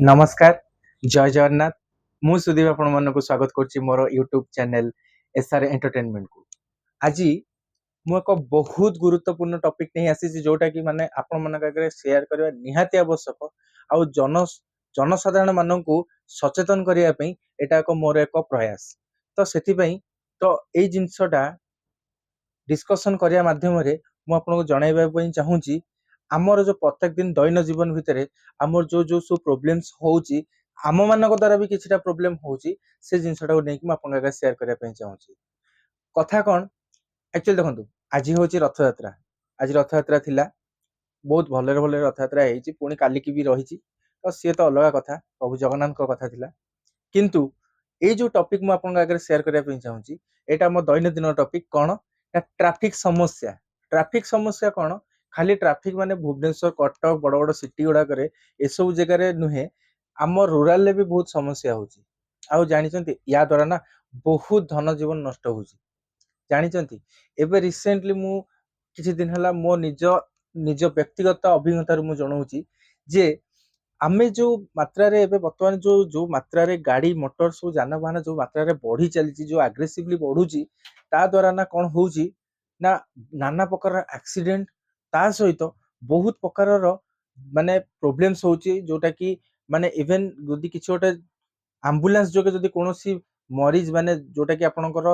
नमस्कार जय जगन्नाथ मु सुदीप आपण मन को स्वागत करछि मोर यूट्यूब चैनल एसआर एंटरटेनमेंट को। आज मु एक बहुत गुरुत्वपूर्ण टॉपिक नहीं आसी जोटा कि माने आपण मन आगे शेयर करबा निहाती आवश्यक आउ जनसाधारण मान को सचेतन करबा पई एटा एक मोर एक प्रयास। तो सेति पई तो एई जिंसटा डिस्कशन करिया माध्यम रे मु आपनको जणाइबा पई चाहूची आमर जो प्रत्येक दिन दैन जीवन भितर आमर जो जो सब प्रोब्लेम्स होउची आम मानक द्वारा भी किछटा प्रोब्लेम होउची से जिंसटा को नेकी मु आपन आगे शेयर करिया पई चाहूची। कथा कोन एक्चुअली देखंतु आज होउची रथ यात्रा। आज रथ यात्रा थिला बहुत भले भले रथ यात्रा हेची पुणी काली की भी रहिची तो से तो अलग कथा प्रभु जगन्नाथ को कथा थिला। किंतु ए जो टॉपिक मु आपन आगे शेयर करिया पई चाहूची एटा मो दैनंदिन टॉपिक कोन ट्रैफिक समस्या। ट्रैफिक समस्या कोन खाली ट्रैफिक माने भुवनेश्वर कटक बड़ बड़ सिटी गुडा करे ए सब जगह रे नुहे आम रूराल ले भी बहुत समस्या होची। आउ जानिचंती या द्वारा ना बहुत धन जीवन नष्ट होची। जानिचंती एबे रिसेंटली मु किछि दिन हला मो निज निज व्यक्तिगत अभिज्ञता रू मु जणाउची जे आमे जो मात्रा रे एबे वर्तमान जो जो मात्रा रे गाड़ी मोटर सब जानवाहन जो मात्रा रे बढ़ी चलीची जो एग्रेसिवली बढ़ुची ता द्वारा ना कोन होउची ना नाना प्रकार एक्सीडेंट ता सहित बहुत प्रकार माने प्रोब्लेम्स होची जोटा कि माने इवन जदि किछि गोटे एम्बुलेंस जोगे जदि कोनोसी मरीज माने जोटा कि आपनकर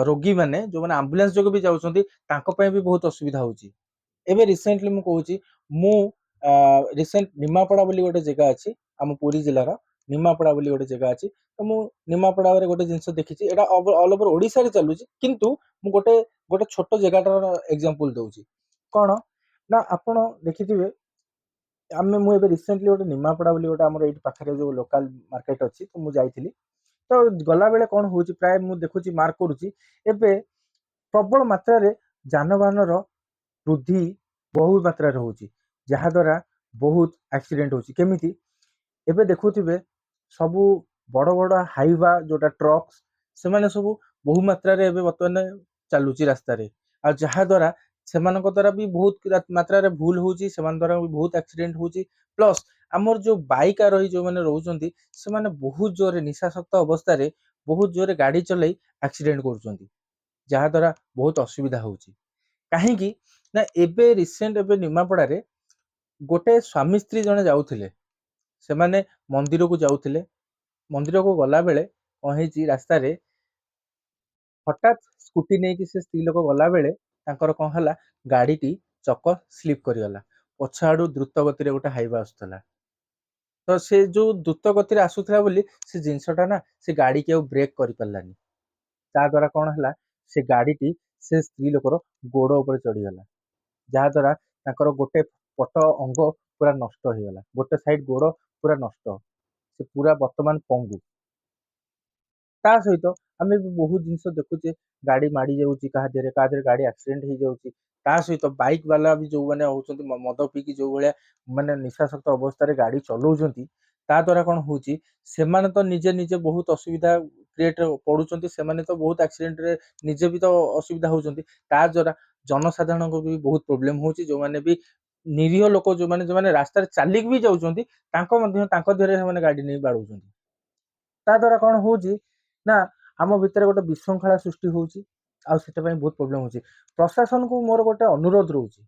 रोगी माने जो माने एम्बुलेंस जोगे भी जाउछंती तांको पय भी बहुत असुविधा होची। एबे रिसेंटली मु कहूची मु रिसेंट निमापड़ा बोली गोटे जगह अछि हम पुरी जिल्ला रो निमापड़ा बोली गोटे जगह अछि तो मु निमापड़ा रे गोटे जिंस देखिछि एटा ऑल ओवर ओडिसा रे चलुछि किंतु मु गोटे गोटे छोटो जगह एग्जांपल दउछि कोन ना आपण देखिथिबे आमे मु एबे रिसेंटली गोटे निमापड़ा बोली गोटे हमर एठी पाखरे जो लोकल मार्केट अछि तो मु जाइथिली तो गला बेले कोन होउछि प्राय मु देखुछि मार्क करूछि एबे प्रबल मात्रा रे जानवाहन रो वृद्धि बहुत मात्रा रे होउछि जहा द्वारा बहुत एक्सीडेंट होउछि केमिति एबे देखुथिबे सबु बड़ बड़ हाईवा जोटा ट्रक्स से माने सबु बहु मात्रा रे एबे वर्तमान चालुची रास्ता रे आ जहा द्वारा सेमानक द्वारा भी बहुत मात्रा रे भूल होउची सेमान द्वारा भी बहुत एक्सीडेंट होउची प्लस हमर जो बाइक रही जो माने रहउचंती से माने बहुत जोरे निशाशक्त अवस्था रे बहुत जोरे गाड़ी चलाई एक्सीडेंट करूचंती जहा द्वारा बहुत असुविधा होउची काहे कि ना एबे रिसेंट एबे निमापड़ा रे गोटे स्वामी स्त्री जने जाउथिले से माने मंदिर को जाउथिले मंदिर को गला बेले कहिची रास्ता रे हठात स्कूटी नहीं कि से स्त्री लोक गला बेले तांकर कौन हला गाड़ी टी चक स्लिप करिगला पछ आडू द्रुत गति रे गोटे हाईवा आसुतला तो से जो द्रुत गति रे आसुतला बोली से जिंसटा ना से गाड़ी के ब्रेक करि परलानी ता द्वारा कौन हला से गाड़ी टी से स्त्री लोकर गोड़ ऊपर चढ़ी गला जहा द्वारा तांकर गोटे पट अंग पूरा नष्ट हो गला गोटे साइड गोड़ पूरा नष्ट से पूरा वर्तमान पंगु ता सहित आमे भी बहुत जिंस देखुचे गाड़ी माड़ी जाउची कहा देरे गाड़ी एक्सीडेंट हो जाउची ता सहित बाइक वाला भी जो माने होउचंती मद पीकी जो भलिया माने निशाशक्त अवस्था रे गाड़ी चलाउचंती ता द्वारा कोन होउची सेमाने तो निजे निजे बहुत असुविधा क्रिएट पडुचंती सेमाने तो बहुत एक्सीडेंट रे निजे भी तो असुविधा होउचंती ता द्वारा जनसाधारण को भी बहुत प्रॉब्लम होउची जो माने भी निरीह लोक जो माने रास्ता रे चालिक भी जाउचंती तांको मध्ये तांको देरे माने गाड़ी नै बाडुचंती ता द्वारा कोन होउची ना आम भितर गोटे विशृंखला सृष्टि होउची आ सेटा पई बहुत प्रॉब्लम होउची प्रशासन को मोर गोटे अनुरोध रहउची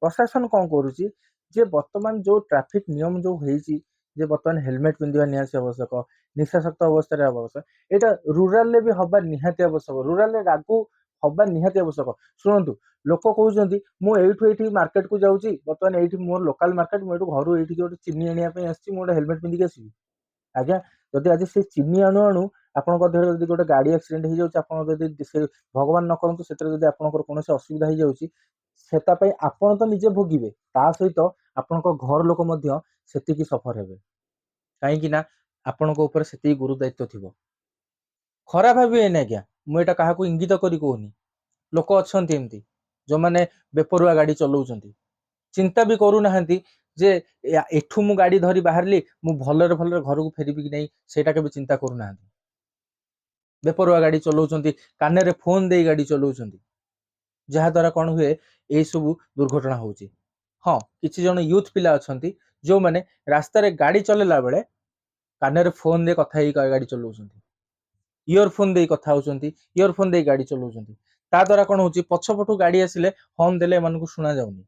प्रशासन कोन करूची जे वर्तमान जो ट्रैफिक नियम जो हेची जे वर्तमान हेलमेट पिंधिबा निहाती आवश्यक निशाशक्त अवस्था रे आवश्यक एटा रूरल ले भी हबा निहाती आवश्यक रूरल रे लागू हबा निहाती आवश्यक सुनंतु लोक कहउचंती मु एठु एठी मार्केट को जाउची वर्तमान एठी मोर लोकल मार्केट मु एठु घरु एठी जोटे चिनी आनिया पई आछि मु गोटे हेलमेट पिंधि के आसी आज्ञा जदि आज से चिनी अणु अणु आपनक देहरे जदि गोटे गाड़ी एक्सीडेंट हो जाउची आपन जदि से भगवान न करंतु सेतरे जदि आपनकर कोनोसी असुविधा हो जाउची सेता पई आपन तो निजे भोगिबे ता सहित आपनक घर लोक मध्य सेतिकी सफर हेबे काहे कि ना आपनक ऊपर सेति गुरु दायित्व थिबो खराब भाबे नै आज्ञा मु एटा काहाकू इंगित करी कहूनी लोक अछंती एमती जो माने बेपरुआ गाड़ी चलाउचंती चिंता भी करू नाहंती जे एठू मु गाड़ी धरी बाहरली मु भलरे भलरे घर को फेरिबि कि नहीं सेटा के भी चिंता करू नाहंती बेपरुआ गाड़ी चलाउचंती काने रे फोन देई गाड़ी चलाउचंती जहा द्वारा कोन हुए ए सब दुर्घटना होउची हाँ किछि जण यूथ पिला अछंती जो मैंने रास्तार गाड़ी चलेला बेले कान फोन दे कथा गाड़ी चलाउछन्ति, इयरफोन दे कथा होउछन्ति, इयरफोन दे गाड़ी चलाउछन्ति। ता द्वारा कौन होउछि पछपटु गाड़ी आसिले हॉर्न देले एमानकु सुना जाउनी,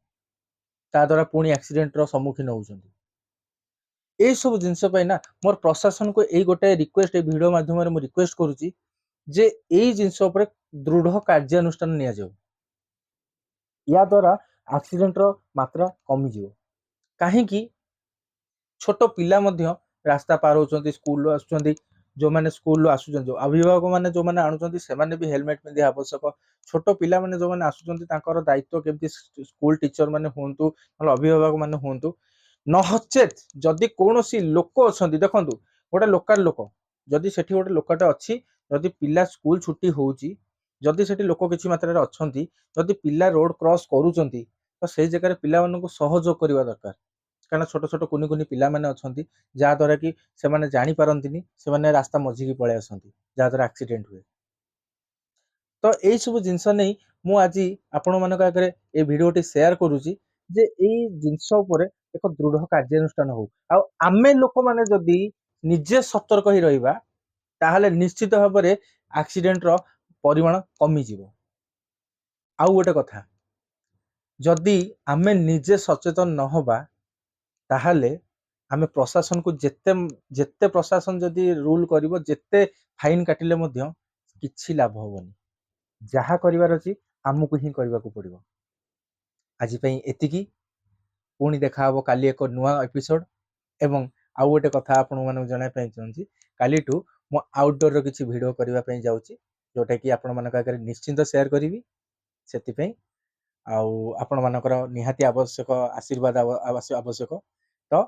ता द्वारा पुणी एक्सीडेंट रो सम्मुखीन होउछन्ति। ए सब जिंस पय ना मोर प्रशासन को एई गोटे रिक्वेस्ट ए वीडियो माध्यम रे मु रिक्वेस्ट करूछि जे एई जिंस ऊपर दृढ़ कार्यानुष्ठान निया जाउ, या द्वारा एक्सीडेंट रो मात्रा कमी जिवो। काहे कि छोट पिला मध्य रास्ता पार होउछन्ति, स्कूल आसुछन्ति, जो माने स्कूल आसुछन्ति, अभिभावक माने जो माने आनुछन्ति से माने भी हेलमेट पिंधि आवश्यक। छोट पिला माने जो माने आसुछन्ति तांकर दायित्व केमति स्कूल टीचर माने हुंतु मतलब अभिभावक माने हुंतु नहचेत जदि कौनसी लोक अछन्ति देखंतु गोटे लोकल लोक जदि सेठी गोटे लोकटे अछि, जदि पिला स्कूल छुट्टी होउछि, जदि सेठी लोक किछि मात्रा रे अछन्ति, जदि पिला रोड क्रॉस करूछन्ति तो सेई जगह रे पिला मानकु सहयोग करबा दरकार। कारण छोट छोट कुनि कुनि पिला माने अछन्ति जा द्वारा कि से माने जानि पारन्तिनी, से माने रास्ता मझी की पळे आसन्ति जा द्वारा एक्सीडेंट हुए। तो एई सब जिंस नै मु आजि आपण मानक आगरे ए भिडियोटी शेयर करूची जे एई जिंस उपरे एक दृढ़ कार्यानुष्ठान हो आ आमे लोक माने जदि निजे सतर्क ही रहिबा ताहले निश्चित भाबरे एक्सीडेंट रो परिमाण कमी जिवो। आउ गोटे कथा जदि आमे निजे सचेतन न होबा ताहले आमे प्रशासन को जेते जेते प्रशासन जदि रूल करिवो जेते फाइन काटिले मध्य किछि लाभ होबनी। जहा करिवार अछि आमको ही करबाकू पड़िबो। आज पई एतिकी, पुणी देखा हबो काली एक नुआ एपिसोड। एवं आउ गोटे कथा आपण मानक जणाय पई चाहूची कालीठू मो आउटडोर रो किछि वीडियो करबा पई जाउची जोटा कि आपण मानक आगे निश्चिंत शेयर करिवि। सेति पई आउ आपण मानकर निहाती आवश्यक आशीर्वाद आवश्यक। तो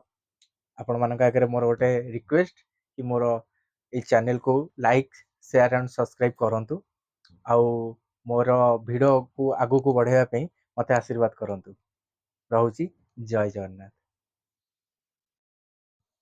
आपण मानक आगे मोर गोटे रिक्वेस्ट कि मोर ए चैनल को लाइक शेयर एंड सब्सक्राइब करंतु आउ मोर वीडियो को आगु को बढ़ाइबा पई मते आशीर्वाद करंतु। रहूची जय जगन्नाथ।